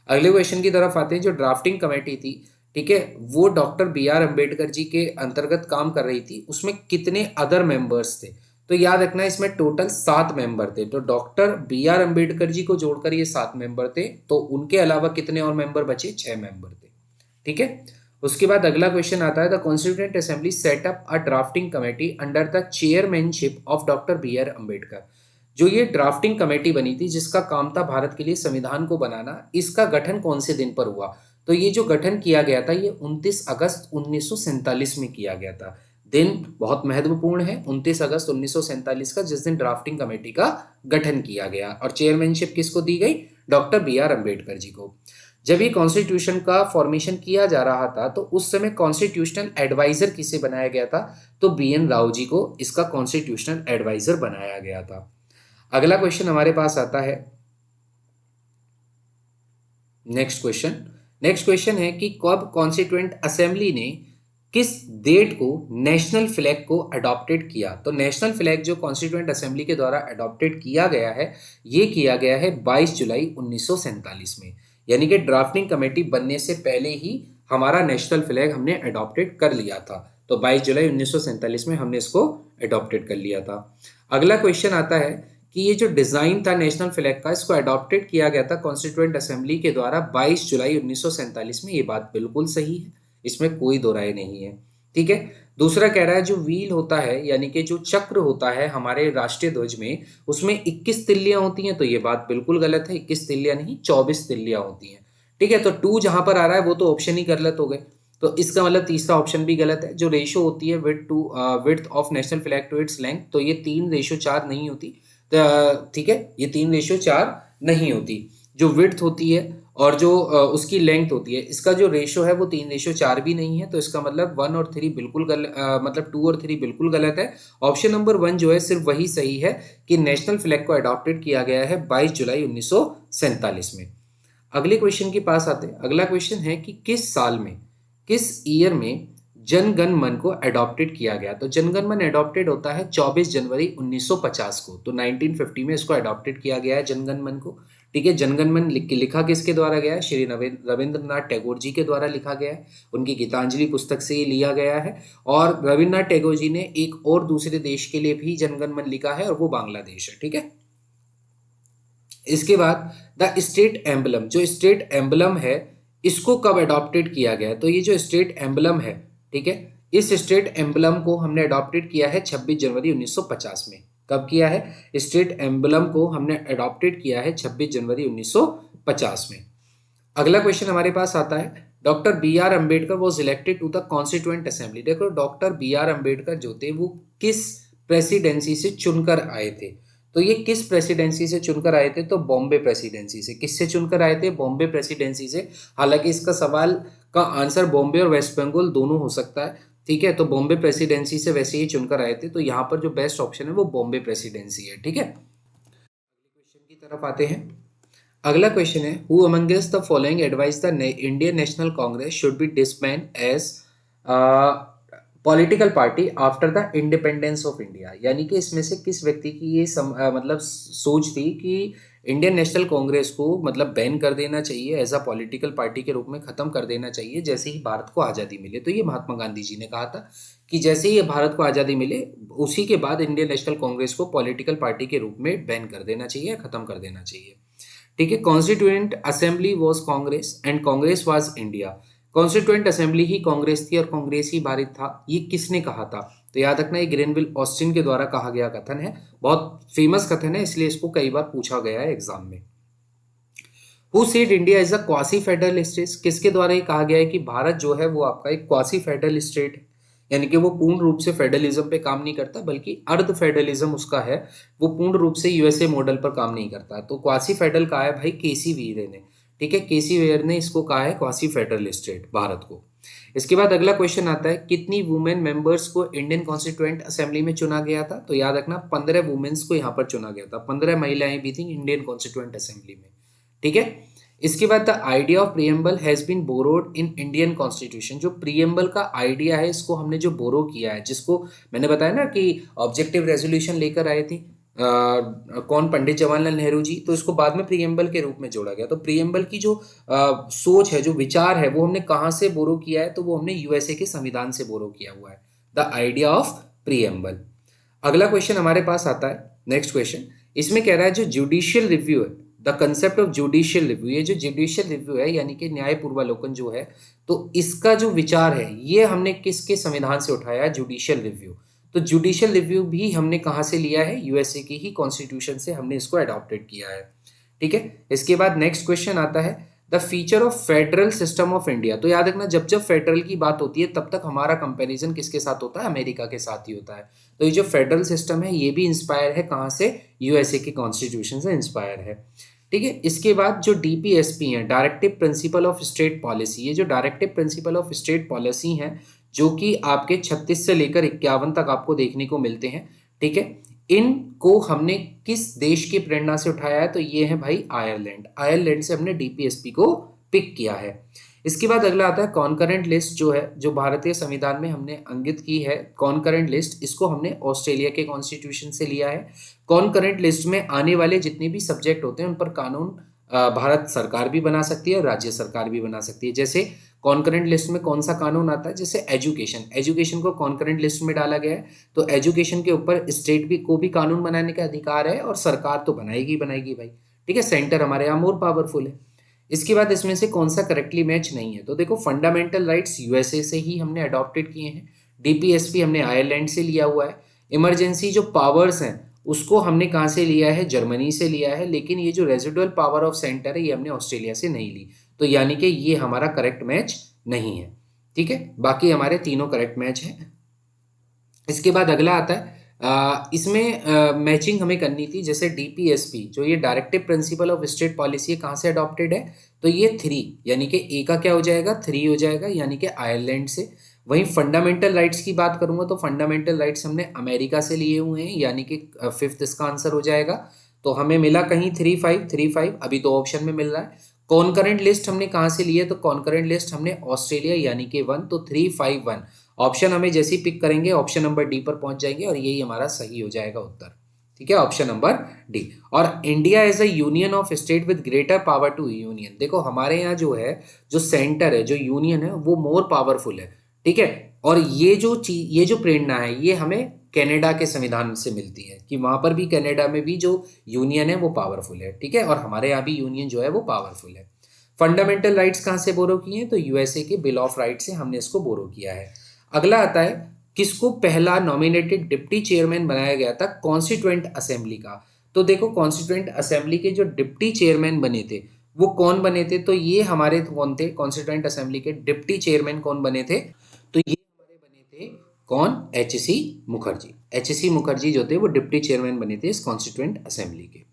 अगले क्वेश्चन की तरफ आते हैं। जो ड्राफ्टिंग कमेटी थी, ठीक है, वो doctor B R Ambedkar ji के अंतर्गत काम कर रही थी, उसमें कितने अदर मेंबर्स थे। तो याद रखना इसमें टोटल 7 मेंबर थे। तो doctor B R Ambedkar ji को जोड़कर ये 7 मेंबर थे, तो उनके अलावा कितने और मेंबर बचे, 6 मेंबर थे। ठीक है। उसके बाद अगला क्वेश्चन आता है the constituent assembly set up a drafting committee under the chairmanship of doctor B R Ambedkar. जो ये ड्राफ्टिंग कमेटी बनी थी जिसका काम था भारत के लिए संविधान को बनाना, इसका गठन कौन से दिन पर हुआ। तो ये जो गठन किया गया था ये 29 अगस्त 1947 में किया गया था। दिन बहुत महत्वपूर्ण है, 29 अगस्त 1947 का, जिस दिन ड्राफ्टिंग कमेटी का गठन किया गया। और चेयरमैनशिप किसको दी गई, doctor B R Ambedkar ji को। जब ये कॉन्स्टिट्यूशन का फॉर्मेशन किया जा रहा था तो उस समय कॉन्स्टिट्यूशनल एडवाइजर किसे बनाया गया था, तो बी एन राव जी को इसका कॉन्स्टिट्यूशनल एडवाइजर बनाया गया था। अगला क्वेश्चन हमारे पास आता है, नेक्स्ट क्वेश्चन है कि कब कॉन्स्टिट्यूएंट असेंबली ने किस डेट को नेशनल फ्लैग को अडॉप्टेड किया। तो नेशनल फ्लैग जो कॉन्स्टिट्यूएंट असेंबली के द्वारा अडॉप्टेड किया गया है, ये किया गया है 22 जुलाई 1947 में। यानी कि ड्राफ्टिंग कमेटी बनने से पहले ही हमारा नेशनल फ्लैग हमने अडॉप्टेड कर लिया था। तो 22 जुलाई 1947 में हमने इसको अडॉप्टेड कर लिया था। अगला क्वेश्चन आता है कि ये जो डिजाइन था नेशनल फ्लैग का, इसको अडॉप्टेड किया गया था कॉन्स्टिट्यूएंट असेंबली के द्वारा 22 जुलाई 1947 में। ये बात बिल्कुल सही है, इसमें कोई दो राय नहीं है। ठीक है। दूसरा कह रहा है जो व्हील होता है यानी कि जो चक्र होता है हमारे राष्ट्रीय ध्वज में, उसमें 21 तिल्लियां होती हैं। तो ये बात बिल्कुल गलत है, 21 तिल्लियां नहीं 24 तिल्लियां होती हैं। ठीक है। तो 2 जहां पर आ रहा है वो तो ऑप्शन ही गलत हो गए, तो इसका मतलब तीसरा ऑप्शन भी गलत है। जो रेशो होती है width of national flag to its length, तो ये 3:4 नहीं होती, ठीक है, ये 3:4 नहीं होती। जो विड्थ होती है और जो उसकी लेंथ होती है, इसका जो रेशो है वो 3:4 भी नहीं है। तो इसका मतलब 1 और 3 बिल्कुल मतलब 2 और 3 बिल्कुल गलत है। ऑप्शन नंबर 1 जो है सिर्फ वही सही है कि नेशनल फ्लैग को अडॉप्टेड किया गया है 22 जुलाई 1947 में। अगले क्वेश्चन के पास आते हैं। अगला क्वेश्चन है कि किस साल में, किस ईयर में जन गण मन को अडॉप्टेड किया गया। तो जन गण मन अडॉप्टेड होता है 24 जनवरी 1950 को। तो 1950 में इसको अडॉप्टेड किया गया है जन गण मन को। ठीक है, जन गण मन लिखा किसके द्वारा गया है? श्री रविंद्रनाथ टैगोर जी के द्वारा लिखा गया है। उनकी गीतांजलि पुस्तक से ये लिया गया है। और रविन्द्रनाथ टैगोर जी ने एक और दूसरे देश के लिए भी जन गण मन लिखा है और वो बांग्लादेश है। ठीक है, इसके बाद द स्टेट एम्बलम, जो स्टेट एम्बलम है इसको कब अडॉप्टेड किया गया है? तो ये जो स्टेट एम्बलम है, ठीक है, इस स्टेट एम्बलम को हमने अडॉप्टेड किया है 26 जनवरी 1950 में। कब किया है? स्टेट एम्बलम को हमने अडॉप्टेड किया है 26 जनवरी 1950 में। अगला क्वेश्चन हमारे पास आता है, doctor B R Ambedkar was elected to the constituent assembly. देखो, डॉक्टर बी आर अम्बेडकर जो थे वो किस प्रेसिडेंसी से चुनकर आए थे? तो ये किस प्रेसिडेंसी से चुनकर आए थे? तो बॉम्बे प्रेसिडेंसी से। किससे चुनकर आए थे? बॉम्बे प्रेसिडेंसी से। हालांकि इसका सवाल का आंसर बॉम्बे और वेस्ट बंगाल दोनों हो सकता है। ठीक है, तो बॉम्बे प्रेसिडेंसी से वैसे ही चुनकर आए थे। तो यहाँ पर जो बेस्ट ऑप्शन है वो बॉम्बे प्रेसिडेंसी है। ठीक है, क्वेश्चन की तरफ आते हैं। अगला क्वेश्चन है, who amongst the following advice the Indian National Congress should be disband as political party after the independence of India. यानी कि इसमें से किस व्यक्ति की ये मतलब सोच थी कि इंडियन नेशनल कांग्रेस को मतलब बैन कर देना चाहिए, एज अ पॉलिटिकल पार्टी के रूप में खत्म कर देना चाहिए जैसे ही भारत को आज़ादी मिले। तो ये महात्मा गांधी जी ने कहा था कि जैसे ही भारत को आज़ादी मिले उसी के बाद इंडियन नेशनल कांग्रेस को पॉलिटिकल पार्टी के रूप में बैन कर देना चाहिए, खत्म कर देना चाहिए। ठीक है, constituent assembly was Congress and Congress was India. Constituent assembly ही कांग्रेस थी और कांग्रेस ही भारत था। ये किसने कहा था? तो याद रखना, ये ग्रेनविल ऑस्टिन के द्वारा कहा गया कथन है। बहुत फेमस कथन है, इसलिए इसको कई बार पूछा गया है एग्जाम में। Who said India is a quasi federal state. किसके द्वारा ये कहा गया है कि भारत जो है वो आपका एक क्वासी फेडरल स्टेट है, यानी कि वो पूर्ण रूप से फेडरलिज्म पे काम नहीं करता बल्कि अर्ध फेडरलिज्म उसका है। वो पूर्ण रूप से यूएसए मॉडल पर काम नहीं करता। तो क्वासी फेडरल कहा है भाई केसी वीर ने। ठीक है, केसी वीर ने इसको कहा है क्वासी फेडरल स्टेट भारत को। इसके बाद अगला क्वेश्चन आता है, कितनी वुमेन मेंबर्स को इंडियन कॉन्स्टिट्यूएंट असेंबली में चुना गया था? तो याद रखना 15 वुमेन्स को यहाँ पर चुना गया था। 15 महिलाएं भी थी इंडियन कॉन्स्टिट्यूएंट असेंबली में। ठीक है, इसके बाद the idea of preamble has been borrowed in Indian constitution. जो प्रियम्बल का आइडिया है इसको हमने जो बोरो किया है, जिसको मैंने बताया ना कि ऑब्जेक्टिव रेजोल्यूशन लेकर आए थे कौन? पंडित जवाहरलाल नेहरू जी। तो इसको बाद में प्रियम्बल के रूप में जोड़ा गया। तो प्रियम्बल की जो सोच है, जो विचार है, वो हमने कहाँ से बोरो किया है? तो वो हमने यूएसए के संविधान से बोरो किया हुआ है, द आइडिया ऑफ प्रियम्बल। अगला क्वेश्चन हमारे पास आता है, नेक्स्ट क्वेश्चन। इसमें कह रहा है जो जुडिशियल रिव्यू है, the concept of judicial review, ये जो जुडिशियल रिव्यू है यानी कि न्याय पूर्वालोकन जो है, तो इसका जो विचार है ये हमने किसके संविधान से उठाया है? Judicial review. तो जुडिशियल रिव्यू भी हमने कहाँ से लिया है? यूएसए की ही कॉन्स्टिट्यूशन से हमने इसको अडॉप्टेड किया है। ठीक है, इसके बाद नेक्स्ट क्वेश्चन आता है, the feature of federal system of India. तो याद रखना, जब जब फेडरल की बात होती है तब तक हमारा कंपैरिजन किसके साथ होता है? अमेरिका के साथ ही होता है। तो ये जो फेडरल सिस्टम है ये भी इंस्पायर है कहाँ से? यूएसए के कॉन्स्टिट्यूशन से इंस्पायर है। ठीक है, इसके बाद जो डीपीएसपी है, directive principle of state policy, ये जो directive principle of state policy है जो कि आपके 36 से लेकर 51 तक आपको देखने को मिलते हैं। ठीक है, इनको हमने किस देश की प्रेरणा से उठाया है? तो ये है भाई आयरलैंड। आयरलैंड से हमने डीपीएसपी को पिक किया है। इसके बाद अगला आता है कॉन्करेंट लिस्ट, जो है जो भारतीय संविधान में हमने अंकित की है कॉन्करेंट लिस्ट, इसको हमने ऑस्ट्रेलिया के कॉन्स्टिट्यूशन से लिया है। कॉन्करेंट लिस्ट में आने वाले जितने भी सब्जेक्ट होते हैं उन पर कानून भारत सरकार भी बना सकती है और राज्य सरकार भी बना सकती है। जैसे कॉन्करेंट लिस्ट में कौन सा कानून आता है? जैसे एजुकेशन, एजुकेशन को कॉन्करेंट लिस्ट में डाला गया है। तो एजुकेशन के ऊपर स्टेट भी को भी कानून बनाने का अधिकार है और सरकार तो बनाएगी बनाएगी भाई। ठीक है, सेंटर हमारे यहाँ मोर पावरफुल है। इसके बाद इसमें से कौन सा करेक्टली मैच नहीं है? तो देखो, फंडामेंटल राइट्स यूएसए से ही हमने अडॉप्टेड किए हैं, डीपीएसपी हमने आयरलैंड से लिया हुआ है, इमरजेंसी जो पावर्स हैं उसको हमने कहाँ से लिया है? जर्मनी से लिया है। लेकिन ये जो रेजिडुअल पावर ऑफ सेंटर है ये हमने ऑस्ट्रेलिया से नहीं ली। तो यानी कि ये हमारा करेक्ट मैच नहीं है। ठीक है, बाकी हमारे तीनों करेक्ट मैच हैं। इसके बाद अगला आता है इसमें मैचिंग हमें करनी थी, जैसे डीपीएसपी जो ये directive principle of state policy है, कहाँ से अडॉप्टेड है, तो ये 3 यानी कि ए का क्या हो जाएगा, 3 हो जाएगा, यानी कि आयरलैंड से। वहीं फंडामेंटल राइट्स की बात करूंगा तो फंडामेंटल राइट्स हमने अमेरिका से लिए हुए हैं, यानी कि 5th इसका आंसर हो जाएगा। तो हमें मिला कहीं 3-5 अभी तो ऑप्शन में मिल रहा है। कॉन्करेंट लिस्ट हमने कहाँ से ली है, तो कॉन्करेंट लिस्ट हमने ऑस्ट्रेलिया यानी कि 1, तो 3-5-1 ऑप्शन हमें जैसे ही पिक करेंगे ऑप्शन नंबर डी पर पहुंच जाएंगे और यही हमारा सही हो जाएगा उत्तर। ठीक है, ऑप्शन नंबर डी। और India as a union of state with greater power to union, देखो हमारे यहाँ जो है, जो सेंटर है, जो यूनियन है, वो मोर पावरफुल है। ठीक है, और ये जो प्रेरणा है ये हमें कनाडा के संविधान से मिलती है कि वहां पर भी, कनाडा में भी जो यूनियन है वो पावरफुल है। ठीक है, और हमारे यहाँ भी यूनियन जो है वो पावरफुल है। फंडामेंटल राइट्स कहाँ से बोरो किए हैं, तो यूएसए के बिल ऑफ राइट्स से हमने इसको बोरो किया है। अगला आता है, किसको पहला नॉमिनेटेड डिप्टी चेयरमैन बनाया गया था कॉन्स्टिट्यूएंट असेंबली का। तो देखो कॉन्स्टिट्यूएंट असेंबली के जो डिप्टी चेयरमैन बने थे वो कौन बने थे, तो ये हमारे कौन थे, कॉन्स्टिट्यूएंट असेंबली के डिप्टी चेयरमैन कौन बने थे, तो ये हमारे बने थे कौन, H C Mukherjee. H C Mukherjee जो थे वो डिप्टी चेयरमैन बने थे इस कॉन्स्टिट्यूएंट असेंबली के।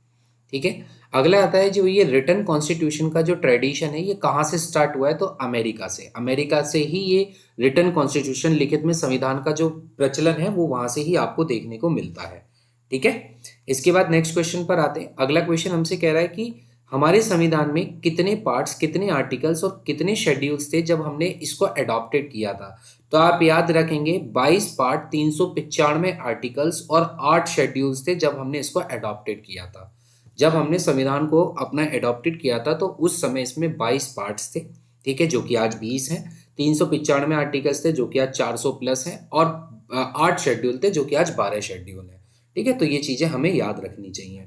ठीक है, अगला आता है जो ये रिटन कॉन्स्टिट्यूशन का जो ट्रेडिशन है ये कहाँ से स्टार्ट हुआ है, तो अमेरिका से। अमेरिका से ही ये रिटन कॉन्स्टिट्यूशन, लिखित में संविधान का जो प्रचलन है वो वहां से ही आपको देखने को मिलता है। ठीक है, इसके बाद नेक्स्ट क्वेश्चन पर आते हैं। अगला क्वेश्चन हमसे कह रहा है कि हमारे संविधान में कितने पार्ट्स, कितने आर्टिकल्स और कितने शेड्यूल्स थे जब हमने इसको अडॉप्टेड किया था। तो आप याद रखेंगे 22 पार्ट, 395 आर्टिकल्स और 8 शेड्यूल्स थे जब हमने इसको अडॉप्टेड किया था। जब हमने संविधान को अपना एडॉप्टेड किया था तो उस समय इसमें 22 पार्ट्स थे। ठीक है, जो कि आज 20 हैं। 395 आर्टिकल्स थे जो कि आज 400 प्लस हैं, और 8 शेड्यूल थे जो कि आज 12 शेड्यूल हैं। ठीक है, तो ये चीजें हमें याद रखनी चाहिए।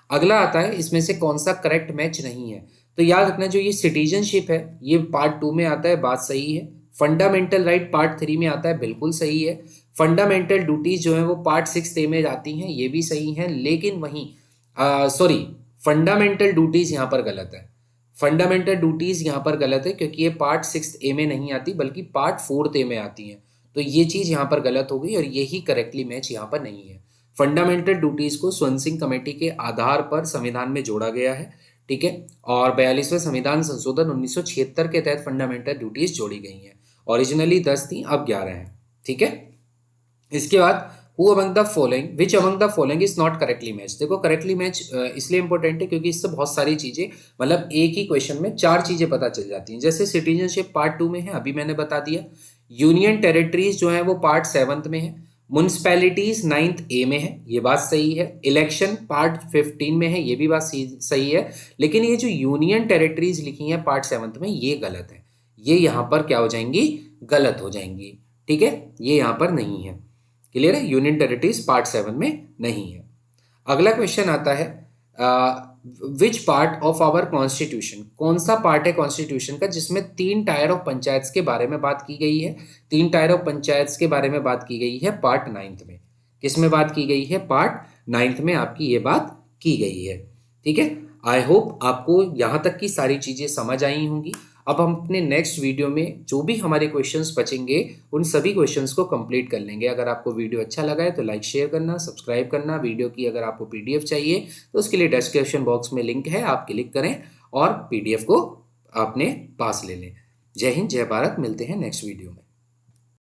अगला आता है, इसमें से कौन सा करेक्ट मैच नहीं है। तो याद रखना, जो ये सिटीजनशिप है ये पार्ट 2 में आता है, बात सही है। फंडामेंटल राइट पार्ट 3 में आता है, बिल्कुल सही है। फंडामेंटल ड्यूटीज जो है वो पार्ट 6 में जाती हैं, ये भी सही है। लेकिन वहीं सॉरी, फंडामेंटल ड्यूटीज यहाँ पर गलत है। फंडामेंटल ड्यूटीज यहाँ पर गलत है क्योंकि ये पार्ट 6A में नहीं आती बल्कि पार्ट 4A में आती हैं। तो ये चीज यहाँ पर गलत हो गई और यही करेक्टली मैच यहाँ पर नहीं है। फंडामेंटल ड्यूटीज को स्वर्ण सिंह कमेटी के आधार पर संविधान में जोड़ा गया है। ठीक है, और 42वें संविधान संशोधन 1976 के तहत फंडामेंटल ड्यूटीज जोड़ी गई हैं। ओरिजिनली 10 थी, अब 11 हैं। ठीक है, इसके बाद who among the following, which among the following is not correctly match. देखो करेक्टली मैच इसलिए इंपॉर्टेंट है क्योंकि इससे बहुत सारी चीजें, मतलब एक ही क्वेश्चन में 4 चीजें पता चल जाती हैं। जैसे सिटीजनशिप पार्ट 2 में है, अभी मैंने बता दिया। यूनियन टेरिटरीज जो है वो पार्ट 7 में है। म्यूनिसपैलिटीज 9th A में है, ये बात सही है। इलेक्शन पार्ट 15 में है, ये भी बात सही है। लेकिन ये जो यूनियन टेरिटरीज लिखी है पार्ट 7 में, ये गलत है। ये यहाँ पर क्या हो जाएंगी, गलत हो जाएंगी। ठीक है, ये यहाँ पर नहीं है। क्लियर है, यूनियन टेरिटरीज पार्ट 7 में नहीं है। अगला क्वेश्चन आता है, which part of our constitution, कौन सा पार्ट है कॉन्स्टिट्यूशन का जिसमें 3 टायर ऑफ पंचायत के बारे में बात की गई है। 3 टायर ऑफ पंचायत के बारे में बात की गई है पार्ट 9 में। किसमें बात की गई है, पार्ट 9 में आपकी ये बात की गई है। ठीक है, आई होप आपको यहाँ तक की सारी चीजें समझ आई होंगी। अब हम अपने नेक्स्ट वीडियो में जो भी हमारे क्वेश्चंस बचेंगे उन सभी क्वेश्चंस को कंप्लीट कर लेंगे। अगर आपको वीडियो अच्छा लगा है तो लाइक शेयर करना, सब्सक्राइब करना। वीडियो की अगर आपको पीडीएफ चाहिए तो उसके लिए डिस्क्रिप्शन बॉक्स में लिंक है, आप क्लिक करें और पीडीएफ को अपने पास ले लें। जय हिंद, जय भारत, मिलते हैं नेक्स्ट वीडियो में।